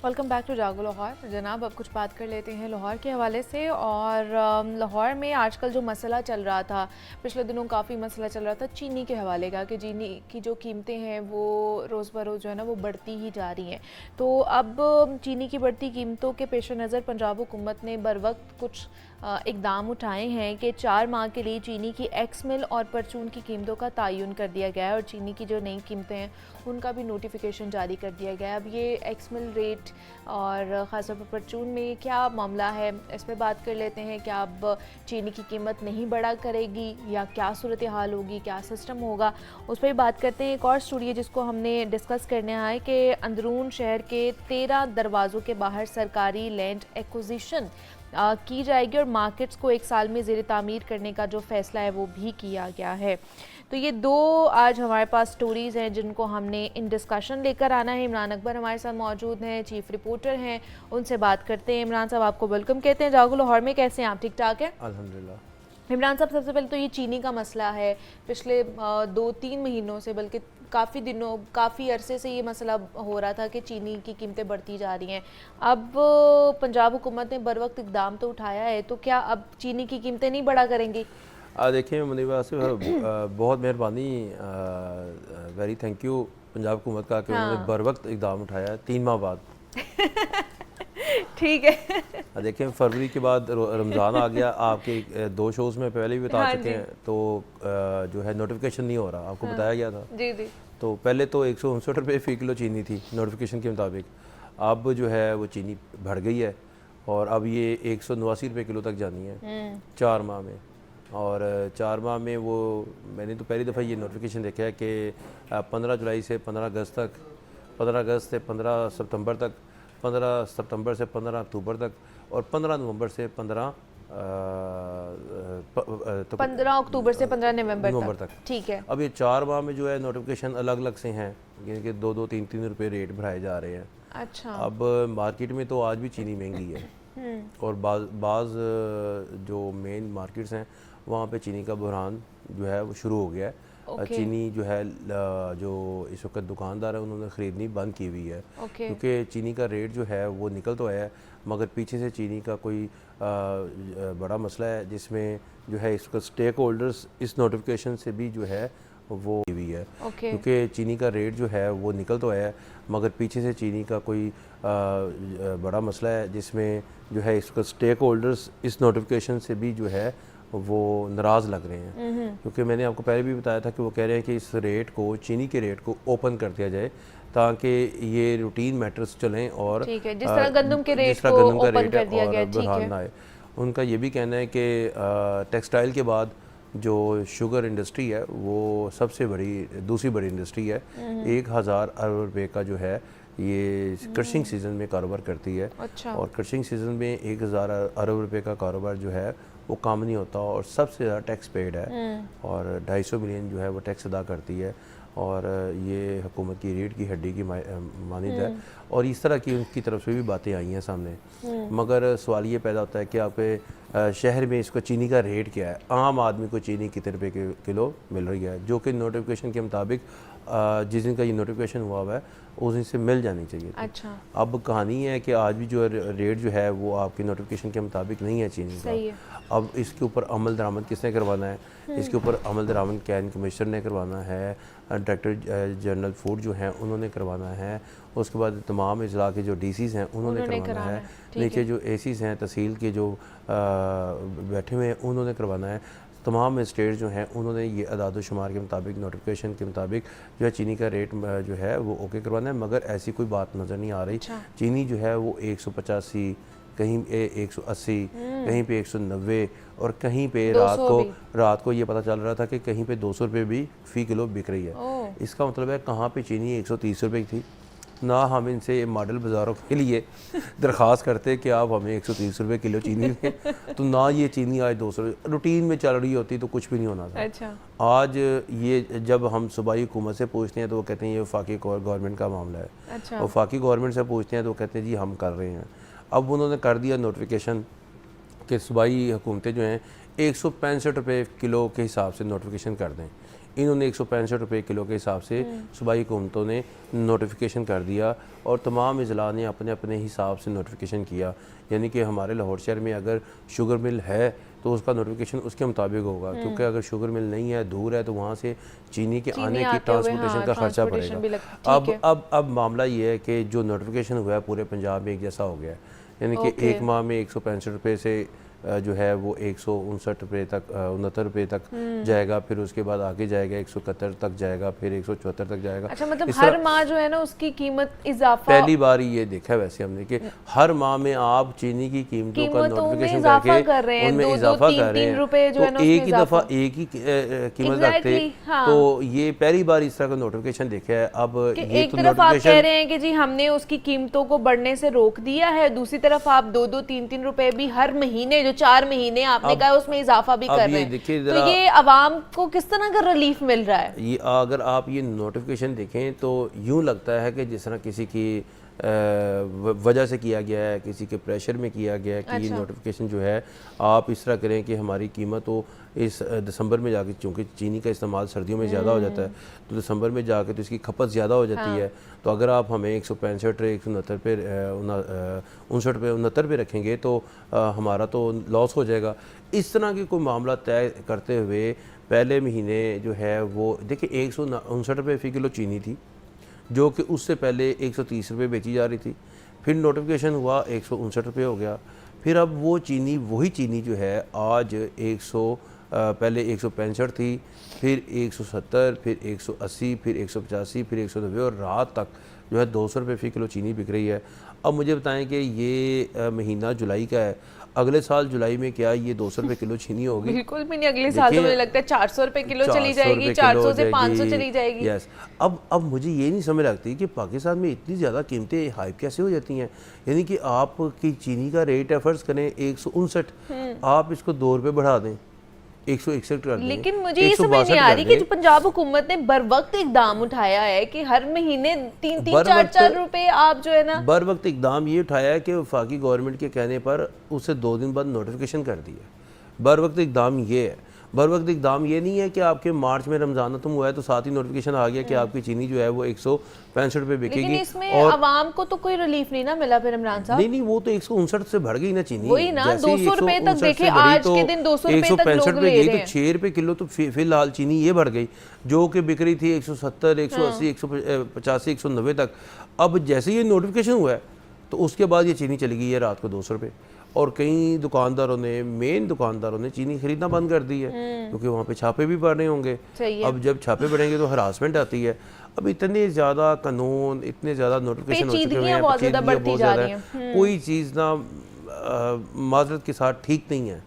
Welcome back to जागो लाहौर। जनाब, अब कुछ बात कर लेते हैं लाहौर के हवाले से। और लाहौर में आजकल जो मसला चल रहा था, पिछले दिनों काफ़ी मसला चल रहा था चीनी के हवाले का, कि चीनी की जो कीमतें हैं वो रोज़ बरोज़ जो है ना वो बढ़ती ही जा रही हैं। तो अब चीनी की बढ़ती कीमतों के पेश नज़र पंजाब हुकूमत ने बर वक्त कुछ इकदाम उठाए हैं कि 4 माह के लिए चीनी की एक्स मिल और परचून की कीमतों का तयन कर दिया गया है, और चीनी की जो नई कीमतें हैं उनका भी नोटिफिकेशन जारी कर दिया गया है। अब ये एक्स मिल रेट और ख़ासतौर पर परचून में क्या मामला है, इस पर बात कर लेते हैं। क्या अब चीनी की कीमत नहीं बढ़ा करेगी या क्या सूरत हाल होगी, क्या सिस्टम होगा, उस पर भी बात करते हैं। एक और स्टोरी है जिसको हमने डिस्कस करने आए कि अंदरून शहर के 13 दरवाज़ों के बाहर सरकारी लैंड एक्विजिशन की जाएगी, और मार्केट्स को 1 साल में ज़ेर तामीर करने का जो फ़ैसला है वो भी किया गया है। तो ये दो आज हमारे पास स्टोरीज़ हैं जिनको हमने इन डिस्कशन लेकर आना है। इमरान अकबर हमारे साथ मौजूद हैं, चीफ रिपोर्टर हैं, उनसे बात करते हैं। इमरान साहब, आपको वेलकम कहते हैं जागो लाहौर में। कैसे हैं आप? ठीक ठाक हैं? अल्हम्दुलिल्लाह। इमरान साहब, सबसे पहले तो ये चीनी का मसला है। पिछले 2-3 महीनों से, बल्कि काफ़ी अरसे से ये मसला हो रहा था कि चीनी की कीमतें बढ़ती जा रही हैं। अब पंजाब हुकूमत ने बर वक्त इकदाम तो उठाया है, तो क्या अब चीनी की कीमतें नहीं बढ़ा करेंगी? देखिए मुनीबा से बहुत मेहरबानी, वेरी थैंक यू पंजाब हुकूमत का कि उन्होंने हाँ। बर वक्त इकदाम उठाया 3 माह बाद। ठीक है। देखिए फरवरी के बाद रमज़ान आ गया, आपके 2 शोज़ में पहले भी बता हाँ चुके जी। हैं। तो जो है नोटिफिकेशन नहीं हो रहा, आपको हाँ। बताया गया था। जी जी। तो पहले तो 159 रुपये फ़ी किलो चीनी थी नोटिफिकेशन के मुताबिक। अब जो है वो चीनी बढ़ गई है और अब ये 189 रुपये किलो तक जानी है 4 माह में। और 4 माह में वो मैंने तो पहली दफ़ा ये नोटिफिकेशन देखा है कि 15 जुलाई से 15 अगस्त तक, 15 अगस्त से 15 सितंबर तक, 15 सितंबर से 15 अक्टूबर तक, और 15 नवंबर से 15 15 अक्टूबर से 15 नवंबर तक। ठीक है। अब ये 4 माह में जो है नोटिफिकेशन अलग अलग से हैं, यानी कि 2-2, 3-3 रुपये रेट बढ़ाए जा रहे हैं। अच्छा। अब मार्केट में तो आज भी चीनी महंगी है और बाज़ जो मेन मार्केट्स हैं वहाँ पे चीनी का बहरान जो है वो शुरू हो गया है। चीनी जो है जो इस वक्त दुकानदार है उन्होंने ख़रीदनी बंद की हुई है, क्योंकि चीनी का रेट जो है वो निकल तो आया है, मगर पीछे से चीनी का कोई बड़ा मसला है जिसमें जो है इसका स्टेक होल्डर्स इस नोटिफिकेशन से भी जो है वो हुई है। क्योंकि चीनी का रेट जो है वो निकल तो आया है, मगर पीछे से चीनी का कोई बड़ा मसला है जिसमें जो है इसका स्टेक होल्डर्स इस नोटिफिकेशन से भी जो है वो नाराज़ लग रहे हैं। क्योंकि मैंने आपको पहले भी बताया था कि वो कह रहे हैं कि इस रेट को, चीनी के रेट को ओपन कर दिया जाए ताकि ये रूटीन मैटर्स चलें और ठीक है, जिस तरह गंदम के रेट को ओपन कर दिया गया, ठीक है। ना आए। उनका ये भी कहना है कि टेक्सटाइल के बाद जो शुगर इंडस्ट्री है वो सबसे बड़ी, दूसरी बड़ी इंडस्ट्री है। 1000 अरब रुपये का जो है ये क्रशिंग सीज़न में कारोबार करती है। अच्छा। और क्रशिंग सीज़न में 1000 अरब रुपये का कारोबार जो है वो काम नहीं होता और सबसे ज़्यादा टैक्स पेड है, और 250 मिलियन जो है वो टैक्स अदा करती है, और ये हुकूमत की रीढ़ की हड्डी की मानिंद है। और इस तरह की उनकी तरफ से भी बातें आई हैं सामने। मगर सवाल ये पैदा होता है कि आपके शहर में इसको चीनी का रेट क्या है, आम आदमी को चीनी कितने रुपये किलो मिल रही है, जो कि नोटिफिकेशन के मुताबिक जिस दिन का ये नोटिफिकेशन हुआ है उस दिन से मिल जानी चाहिए थी। अच्छा। अब कहानी है कि आज भी जो रेट जो है वो आपके नोटिफिकेशन के मुताबिक नहीं है चीनी का। अब इसके ऊपर अमल दरामद किसने करवाना है? इसके ऊपर अमल दरामद कैन कमिश्नर ने करवाना है, डायरेक्टर जनरल फूड जो हैं उन्होंने करवाना है, उसके बाद तमाम इजला के जो डीसीज़ हैं उन्होंने करवाना है, नीचे जो एसीज़ हैं तहसील के जो बैठे हुए हैं उन्होंने करवाना है। तमाम स्टेट जो हैं उन्होंने ये अदाद शुमार के मुताबिक, नोटिफिकेशन के मुताबिक जो है चीनी का रेट जो है वो ओके करवाना है, मगर ऐसी कोई बात नज़र नहीं आ रही। चीनी जो है वो 185, कहीं 180, कहीं पे 190, और कहीं पे रात को ये पता चल रहा था कि कहीं पे 200 रुपये भी फ़ी किलो बिक रही है। इसका मतलब है कहाँ पे चीनी 130 रुपये की थी ना, हम इनसे मॉडल बाज़ारों के लिए दरख्वास्त करते कि आप हमें 130 रुपये किलो चीनी दें, तो ना ये चीनी आज 200 रूटीन में चल रही होती तो कुछ भी नहीं होना था। अच्छा। आज ये जब हम सूबाई हुकूमत से पूछते हैं तो वो कहते हैं ये वफाकी गवर्नमेंट का मामला है। अच्छा। वफाकी गवर्नमेंट से पूछते हैं तो वो कहते हैं जी हम कर रहे हैं। अब उन्होंने कर दिया नोटिफिकेशन कि सूबाई हुकूमतें जो हैं 165 रुपये किलो के हिसाब से नोटिफिकेशन कर दें। इन्होंने 165 रुपये किलो के हिसाब से सूबाई हुकूमतों ने नोटिफिकेशन कर दिया और तमाम अजला ने अपने अपने हिसाब से नोटिफिकेशन किया। यानी कि हमारे लाहौर शहर में अगर शुगर मिल है तो उसका नोटिफिकेशन उसके मुताबिक होगा, क्योंकि अगर शुगर मिल नहीं है, दूर है, तो वहाँ से चीनी के आने की ट्रांसपोर्टेशन का खर्चा पड़ेगा। अब मामला ये है कि जो नोटिफिकेशन हुआ है पूरे पंजाब में एक जैसा हो गया है। यानी कि एक माह में 165 रुपये से जो है वो 159 रुपये तक 69 रुपये तक जाएगा, फिर उसके बाद आगे जाएगा 171 तक जाएगा, फिर 174 तक जाएगा। अच्छा, मतलब हर माह जो है ना उसकी कीमत इजाफा, पहली बार ये देखा वैसे हमने कि हर माह में आप चीनी की कीमतों का नोटिफिकेशन करके उनमें इजाफा कर रहे हैं, तो एक ही दफ़ा एक ही कीमत रखते, तो ये पहली बार इस तरह का नोटिफिकेशन देखा है। अब ये एक तरफ आप कह रहे हैं कि जी हमने उसकी कीमतों को बढ़ने से रोक दिया है, दूसरी तरफ आप 2-3 रुपए भी हर महीने 4 महीने आपने कहा उसमें इजाफा भी कर रहे हैं, तो ये अवाम को किस तरह का रिलीफ मिल रहा है? ये अगर आप ये नोटिफिकेशन देखें तो यूं लगता है कि जिस तरह किसी की वजह से किया गया है, किसी के प्रेशर में किया गया है कि ये नोटिफिकेशन जो है आप इस तरह करें कि हमारी कीमत हो इस दिसंबर में जाके, चूँकि चीनी का इस्तेमाल सर्दियों में ज़्यादा हो जाता है तो दिसंबर में जाके तो इसकी खपत ज़्यादा हो जाती है, तो अगर आप हमें 165 169 पे 59 पे 69 पे रखेंगे तो हमारा तो लॉस हो जाएगा। इस तरह की कोई मामला तय करते हुए पहले महीने जो है वो देखिए 159 रुपये फ़ी किलो चीनी थी, जो कि उससे पहले 130 रुपये बेची जा रही थी, फिर नोटिफिकेशन हुआ 159 रुपये हो गया, फिर अब वो चीनी वही चीनी जो है आज पहले 165 थी, फिर 170, फिर 180, फिर 185, फिर 190 और रात तक जो है 200 रुपये फ़ी किलो चीनी बिक रही है। अब मुझे बताएं कि ये महीना जुलाई का है, अगले साल जुलाई में क्या ये 200 रुपये किलो चीनी होगी? बिल्कुल भी नहीं, अगले साल तो मुझे लगता है 400 रुपये किलो चली जाएगी, 400 से 500 चली जाएगी। यस, अब मुझे ये नहीं समझ लगती कि पाकिस्तान में इतनी ज़्यादा कीमतें हाइप कैसे हो जाती हैं। यानी कि आपकी चीनी का रेट है फ़र्ज़ करें 159, आप इसको 2 रुपये बढ़ा दें 161 कर दें, लेकिन मुझे ये समझ नहीं आ रही कि पंजाब हुकूमत ने बर वक्त इकदाम उठाया है कि हर महीने 3-3 4-4 रुपए आप जो है ना, बर वक्त इकदाम ये उठाया है कि वफाकी गवर्नमेंट के कहने पर उसे 2 दिन बाद नोटिफिकेशन कर दिया। बर वक्त इकदाम ये है, बर वक्त इकदाम ये नहीं है कि आपके मार्च में रमज़ान खत्म हुआ है तो साथ ही नोटिफिकेशन आ गया कि आपकी चीनी जो है वो 165 रुपये बिकेगी। इसमें अवाम को तो कोई रिलीफ नहीं ना मिला फिर इमरान साहब? नहीं, वो तो 159 से बढ़ गई ना चीनी, वही ना 200 रुपए तक देखे, आज के दिन 200 रुपए तक लोग ले रहे हैं, तो 6 रुपये किलो तो फिलहाल चीनी ये बढ़ गई, जो कि बिक रही थी 170, 180, 185, 190 तक। अब जैसे ये नोटिफिकेशन हुआ है तो उसके बाद ये चीनी चली गई है रात को 200 रुपये, और कई दुकानदारों ने, मेन दुकानदारों ने चीनी खरीदना बंद कर दी है क्योंकि वहाँ पे छापे भी पड़ रहे होंगे। अब जब छापे पड़ेंगे तो हरासमेंट आती है। अब इतने ज़्यादा कानून, इतने ज़्यादा नोटिफिकेशन हो चुके हैं, बहुत ज़्यादा है, कोई चीज़ ना माजरत के साथ ठीक नहीं है।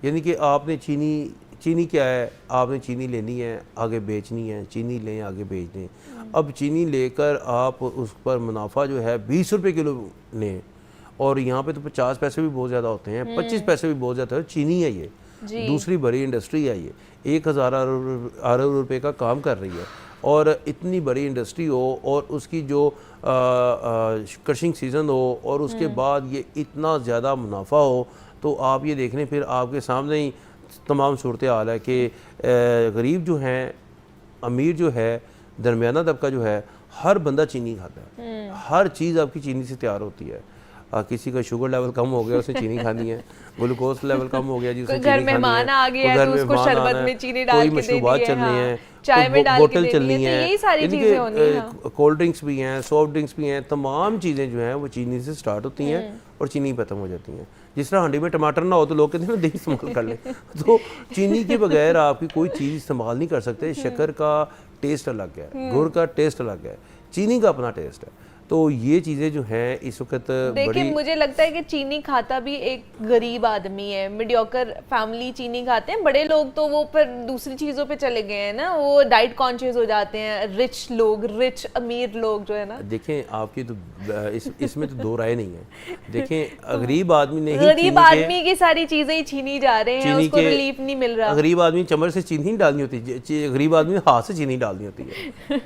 यानी कि आपने चीनी क्या है, आपने चीनी लेनी है आगे बेचनी है, चीनी लें आगे बेच दें। अब चीनी लेकर आप उस पर मुनाफा जो है 20 रुपये किलो लें, और यहाँ पे तो 50 पैसे भी बहुत ज़्यादा होते हैं, 25 पैसे भी बहुत ज़्यादा है। चीनी है ये दूसरी बड़ी इंडस्ट्री है, ये 1000 अरब रुपये का काम कर रही है, और इतनी बड़ी इंडस्ट्री हो और उसकी जो क्रशिंग सीज़न हो और उसके बाद ये इतना ज़्यादा मुनाफा हो, तो आप ये देख लें फिर आपके सामने ही तमाम सूरत हाल है कि गरीब जो हैं, अमीर जो है, दरमियाना तबका जो है, हर बंदा चीनी खाता है, हर चीज़ आपकी चीनी से तैयार होती है। किसी का शुगर लेवल कम हो गया उसने चीनी खानी है, ग्लूकोज लेवल कम हो गया जिसने घर मेहमान आ गया तो उसको शरबत में चीनी डाल के दे दी है, चलनी है, चाय में डाल के बोतल चलनी है, यही सारी चीजें होनी है। कोल्ड ड्रिंक्स भी हैं, सॉफ्ट ड्रिंक्स भी हैं, तमाम चीज़ें जो हैं वो चीनी से स्टार्ट होती हैं और चीनी खत्म हो जाती हैं। जिस तरह हांडी में टमाटर ना हो तो लोग कहते हैं ना दही इस्तेमाल कर लें, तो चीनी के बगैर आपकी कोई चीज़ इस्तेमाल नहीं कर सकते। शक्कर का टेस्ट अलग है, गुड़ का टेस्ट अलग है, चीनी का अपना टेस्ट है। तो ये चीज़ें जो हैं इस वक्त देखिए, मुझे लगता है कि चीनी खाता भी एक गरीब आदमी है, मीडियोकर फैमिली चीनी खाते हैं। बड़े लोग तो वो फिर दूसरी चीज़ों पे चले गए हैं ना, वो डाइट कॉन्शियस हो जाते हैं। रिच लोग, रिच अमीर लोग जो है ना, देखें आपकी तो इसमें तो दो राय नहीं है। देखें गरीब आदमी ने, गरीब आदमी की सारी चीज़ें ही छीनी जा रहे हैं, उसको रिलीफ नहीं मिल रहा। गरीब आदमी चम्मच से चीनी नहीं डालनी होती, गरीब आदमी हाथ से चीनी डालनी होती है।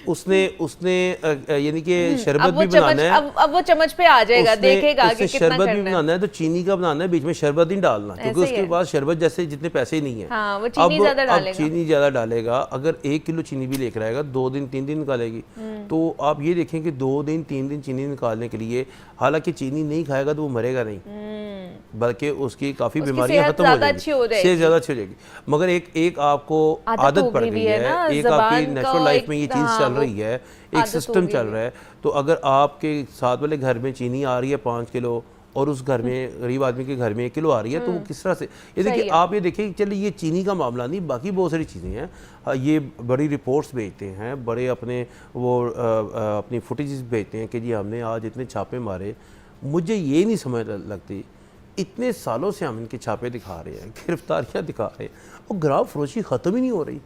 उसने यानी कि शरबत अब वो भी बनाना है, अब वो चम्मच पे आ जाएगा, देखेगा कि उसने कितना शरबत भी करना है। बनाना है, तो चीनी का बनाना है, बीच में शरबत नहीं डालना, क्योंकि ऐसे ही उसके है। पास शरबत जैसे जितने पैसे ही नहीं है। हाँ, वो चीनी ज्यादा अब डालेगा। चीनी ज़्यादा डालेगा। अगर 1 किलो चीनी भी लेकर आएगा 2 दिन 3 दिन निकालेगी। तो आप ये देखें कि 2 दिन 3 दिन चीनी निकालने के लिए, हालांकि चीनी नहीं खाएगा तो वो मरेगा नहीं, बल्कि उसकी काफ़ी बीमारियां खत्म हो जाएगी, सेहत ज़्यादा अच्छी हो जाएगी। मगर एक आपको आदत पड़ गई है, एक आपकी नेचुरल लाइफ में ये चीज़ चल रही है, एक सिस्टम चल रहा है। तो अगर आपके साथ वाले घर में चीनी आ रही है 5 किलो और उस घर में गरीब आदमी के घर में 1 किलो आ रही है, तो वो किस तरह से, ये देखिए आप ये देखिए, चलिए ये चीनी का मामला नहीं, बाकी बहुत सारी चीज़ें हैं। ये बड़ी रिपोर्ट्स भेजते हैं, बड़े अपने वो अपनी फुटेजेस भेजते हैं कि जी हमने आज इतने छापे मारे। मुझे ये नहीं समझ लगती, इतने सालों से हम इनके छापे दिखा रहे हैं, गिरफ्तारियां दिखा रहे हैं, और ग्राफ फरोशी ख़त्म ही नहीं हो रही।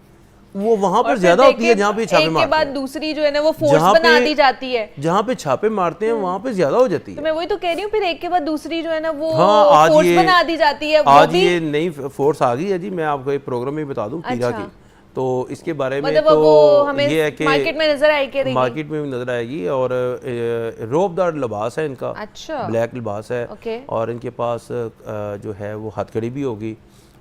वो वहां पर ज्यादा होती है जहाँ पे छापे मारते हैं, एक के बाद दूसरी जो है ना वो फोर्स बना दी जाती है। जहाँ पे छापे मारते हैं वहाँ पे ज्यादा हो जाती है। तो मैं वही तो कह रही हूँ, फिर एक के बाद दूसरी जो है ना वो हाँ, फोर्स बना दी जाती है। आज ये नई फोर्स आ गई है जी, मैं आपको एक प्रोग्राम में बता दूं पीरा की, तो इसके बारे में मतलब तो हमें ये है कि मार्केट में नजर आएगी, मार्केट में भी नजर आएगी। और रोबदार लिबास है इनका, अच्छा, ब्लैक लिबास है, और इनके पास जो है वो हथकड़ी भी होगी,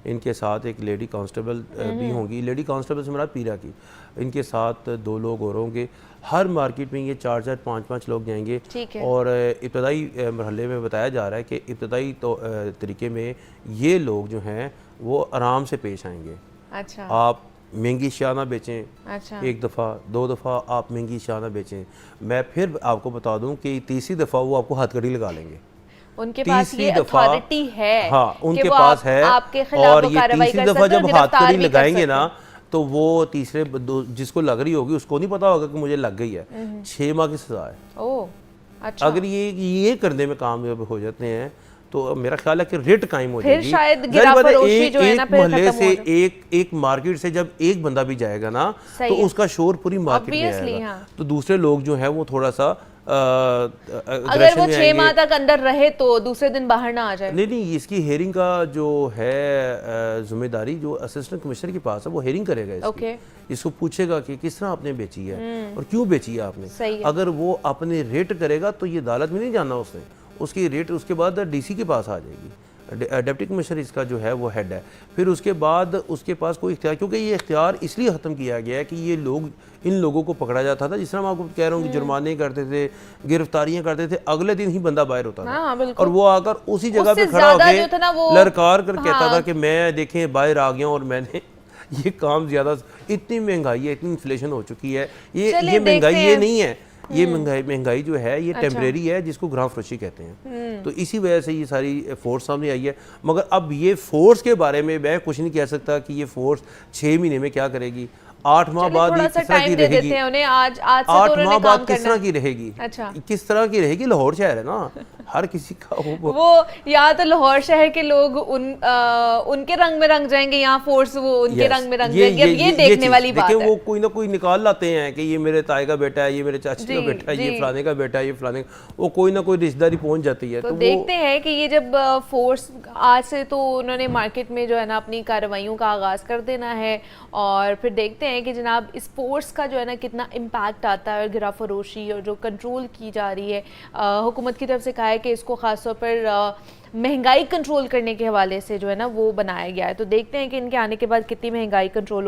इनके साथ एक लेडी कांस्टेबल भी होंगी। लेडी कांस्टेबल से मेरा पीरा की, इनके साथ 2 लोग और होंगे। हर मार्केट में ये 4-4 5-5 लोग जाएंगे। और इब्तदाई मरहले में बताया जा रहा है कि इब्तदाई तरीके में ये लोग जो हैं वो आराम से पेश आएंगे। अच्छा, आप महंगी शाह ना बेचें, अच्छा, 1 दफ़ा 2 दफ़ा आप महंगी शाह ना बेचें। मैं फिर आपको बता दूं कि तीसरी दफ़ा वो आपको हथकड़ी लगा लेंगे। उनके पास ये अथॉरिटी है, हाँ उनके पास है, और ये तीसरी दफ़ा जब हथकड़ी लगाएंगे ना, तो वो तीसरे जिसको लग रही होगी उसको नहीं पता होगा कि मुझे लग गई है, 6 माह की सजा है। ओह, अच्छा। अगर ये करने में कामयाब हो जाते हैं तो मेरा ख्याल है कि रेट कायम हो जाएगी। फिर शायद गिराफरोशी जो है ना फिर मोहल्ले से एक मार्केट से जब एक बंदा भी जाएगा ना, तो उसका शोर पूरी मार्केट में आएगा। तो दूसरे लोग जो है वो थोड़ा सा अगर वो 6 माह तक अंदर रहे तो दूसरे दिन बाहर ना आ जाए। नहीं, इसकी हेयरिंग का जो है जिम्मेदारी जो असिस्टेंट कमिश्नर के पास है, वो हेयरिंग करेगा इसको पूछेगा कि किस तरह आपने बेची है और क्यों बेची है आपने। अगर वो अपने रेट करेगा तो ये अदालत में नहीं जाना उसने, उसकी रेट उसके बाद डीसी के पास आ जाएगी। डिप्टी कमिश्नर इसका जो है वो हेड है। फिर उसके बाद उसके पास कोई इख्तियार, क्योंकि ये इख्तियार इसलिए ख़त्म किया गया है कि ये लोग, इन लोगों को पकड़ा जाता था, जिस तरह मैं आपको कह रहा हूँ कि जुर्माने करते थे, गिरफ्तारियां करते थे, अगले दिन ही बंदा बाहर होता था, और वो आकर उसी जगह पे खड़ा होकर ललकार कर कहता था कि मैं देखें बाहर आ गया और मैंने ये काम ज़्यादा, इतनी महंगाई है, इतनी इन्फ्लेशन हो चुकी है, ये महंगाई ये नहीं है, ये महंगाई जो है ये टेम्परेरी है, जिसको ग्राम फरोशी कहते हैं। तो इसी वजह से ये सारी फोर्स सामने आई है। मगर अब ये फोर्स के बारे में मैं कुछ नहीं कह सकता कि ये फोर्स 6 महीने में क्या करेगी, 8 माह बाद ये किस तरह की रहेगी, 8 माह बाद किस तरह की रहेगी, किस तरह की रहेगी। लाहौर शहर है ना, हर किसी का वो या तो लाहौर शहर के लोग उनके रंग में रंग जाएंगे, यहाँ फोर्स वो उनके रंग में रंग जाएंगे। अब ये देखने वाली बात है। वो कोई ना कोई निकाल लाते हैं कि ये मेरे ताए का बेटा है, ये मेरे चाची का बेटा है, ये फलाने का बेटा है, ये फलाने का, वो कोई ना कोई रिश्तेदारी पहुंच जाती है। तो देखते हैं कि ये जब फोर्स आज से तो उन्होंने मार्केट में जो है ना अपनी कार्रवाइयों का आगाज कर देना है, और फिर देखते हैं कि जनाब इस फोर्स का जो है ना कितना इम्पैक्ट आता है, और गिरा फरोशी और जो कंट्रोल की जा रही है हुकूमत की तरफ से कहा है कि इसको खासतौर पर महंगाई कंट्रोल करने के हवाले से जो है ना वो बनाया गया है। तो देखते हैं कि इनके आने के बाद कितनी महंगाई कंट्रोल